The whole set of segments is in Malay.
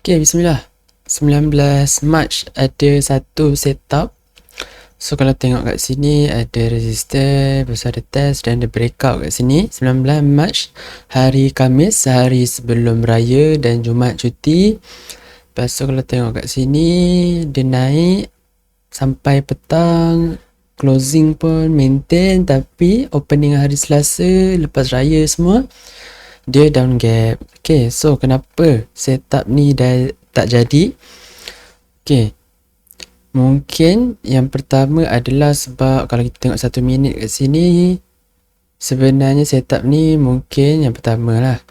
Okay, bismillah. 19 March ada satu setup. So kalau tengok kat sini ada resistor, lepas tu ada test dan ada breakout kat sini. 19 March hari Khamis, sehari sebelum raya dan Jumaat cuti. Lepas tu kalau tengok kat sini dia naik sampai petang, closing pun maintain, tapi opening hari Selasa lepas raya semua dia down gap. Okay, so kenapa setup ni dah tak jadi? Okay, mungkin yang pertama adalah sebab kalau kita tengok 1 minit kat sini, sebenarnya setup ni mungkin yang pertama lah.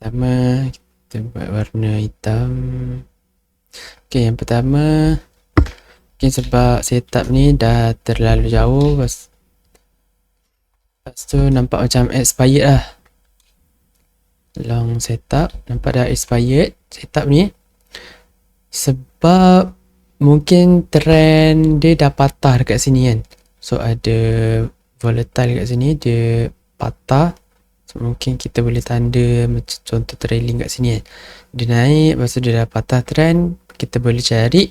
Pertama kita buat warna hitam. Okay, yang pertama mungkin sebab setup ni dah terlalu jauh. Lepas tu nampak macam expired lah. Long setup, nampak dah expired setup ni. Sebab mungkin trend dia dah patah dekat sini kan. So ada volatile kat sini, dia patah. So mungkin kita boleh tanda macam contoh trailing kat sini kan. Dia naik, lepas tu dia dah patah trend. Kita boleh cari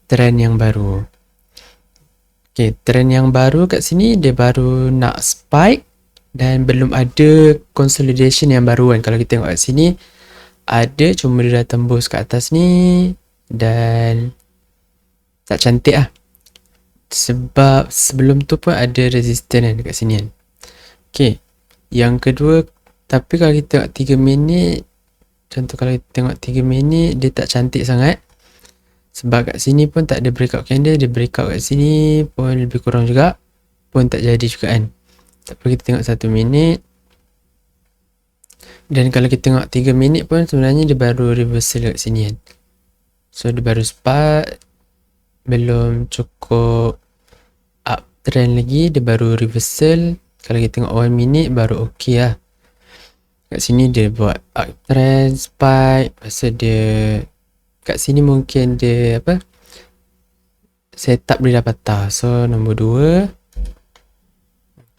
trend yang baru. Okay, trend yang baru kat sini dia baru nak spike dan belum ada consolidation yang baru kan. Kalau kita tengok kat sini ada, cuma dia dah tembus kat atas ni dan tak cantik lah. Sebab sebelum tu pun ada resistance kan dekat sini kan. Okay, yang kedua, tapi kalau kita tengok 3 minit, contoh kalau kita tengok 3 minit dia tak cantik sangat. Sebab kat sini pun tak ada breakout candle, dia breakout kat sini pun lebih kurang juga, pun tak jadi juga kan. Tapi kita tengok 1 minit. Dan kalau kita tengok 3 minit pun sebenarnya dia baru reversal kat sini kan. So dia baru spark, belum cukup uptrend lagi, dia baru reversal. Kalau kita tengok 1 minit baru ok lah. Kat sini dia buat uptrend, spike. Lepas tu dia kat sini mungkin dia apa, setup dia dah patah. So nombor 2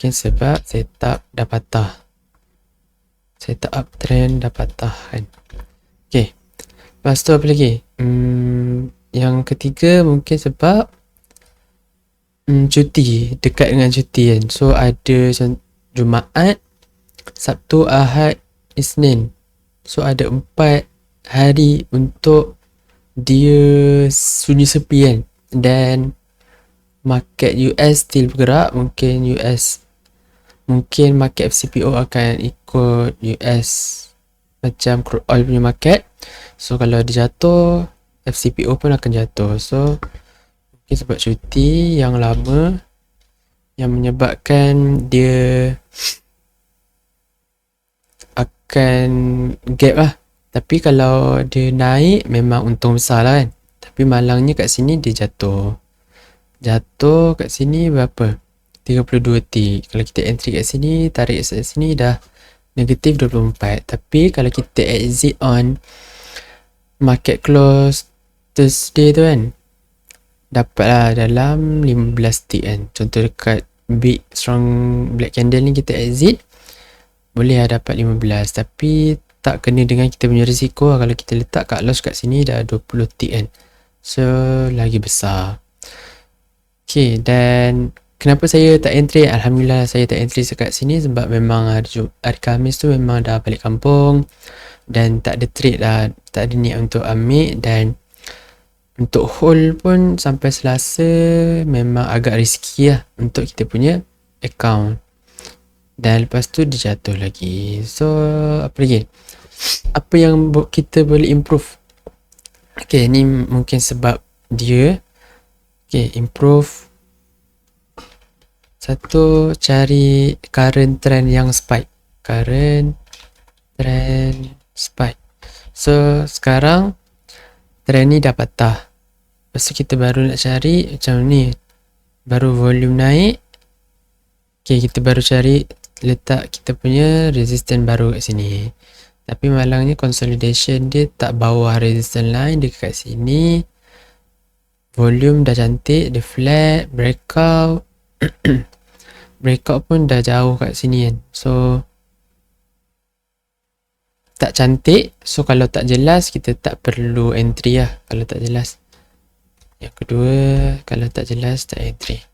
mungkin sebab setup dah patah, setup uptrend dah patah kan. Okay, lepas tu apa lagi? Yang ketiga mungkin sebab cuti, dekat dengan cuti kan. So ada Jumaat, Sabtu, Ahad, Isnin. So ada 4 hari untuk dia sunyi sepi kan. Dan market US still bergerak. Mungkin market FCPO akan ikut US macam crude oil punya market. So kalau dia jatuh, FCPO pun akan jatuh. So mungkin sebab cuti yang lama yang menyebabkan dia akan gap lah. Tapi kalau dia naik memang untung besar lah kan. Tapi malangnya kat sini dia jatuh kat sini berapa, 32T. Kalau kita entry kat sini, tarik kat sini dah negatif 24. Tapi kalau kita exit on market close Thursday tu kan, dapatlah dalam 15T kan. Contoh dekat big strong black candle ni kita exit, boleh lah dapat 15. Tapi tak kena dengan kita punya risiko lah. Kalau kita letak kat loss kat sini dah 20T kan. So lagi besar. Okay, dan kenapa saya tak entry? Alhamdulillah saya tak entry dekat sini sebab memang hari Khamis tu memang dah balik kampung dan tak ada trade lah, tak ada niat untuk ambil. Dan untuk hold pun sampai Selasa memang agak risky lah untuk kita punya account. Dan lepas tu dia jatuh lagi. So apa lagi? Apa yang kita boleh improve? Okay, ni mungkin sebab dia. Okay, improve. Satu, cari current trend yang spike. Current trend spike. So sekarang trend ni dah patah. Lepas tu kita baru nak cari macam ni, baru volume naik. Okay, kita baru cari, letak kita punya resistance baru kat sini. Tapi malangnya consolidation dia tak bawah resistance line, dia kat sini. Volume dah cantik, dia flat, breakout. Breakout pun dah jauh kat sini kan. So tak cantik. So kalau tak jelas, kita tak perlu entry lah kalau tak jelas. Yang kedua, kalau tak jelas, tak entry.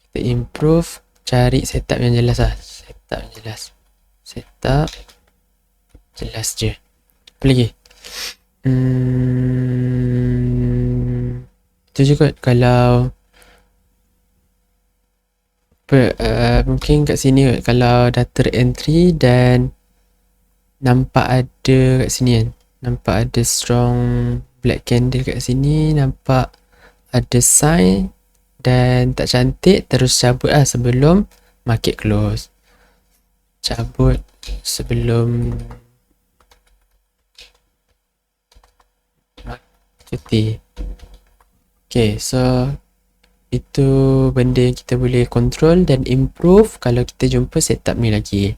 Kita improve, cari setup yang jelas lah. Setup yang jelas. Setup jelas je. Apa lagi? Itu juga kalau mungkin kat sini kot, kalau dah terentry dan nampak ada kat sini kan, nampak ada strong black candle kat sini, nampak ada sign dan tak cantik, terus cabut lah sebelum market close. Cabut sebelum cuti. Okay, so itu benda yang kita boleh control dan improve kalau kita jumpa setup ni lagi.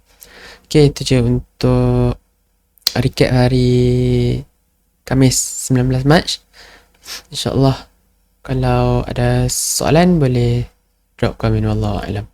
Okay, itu je untuk recap hari Khamis 19 Mac. InsyaAllah kalau ada soalan boleh drop komen. Wallahualam.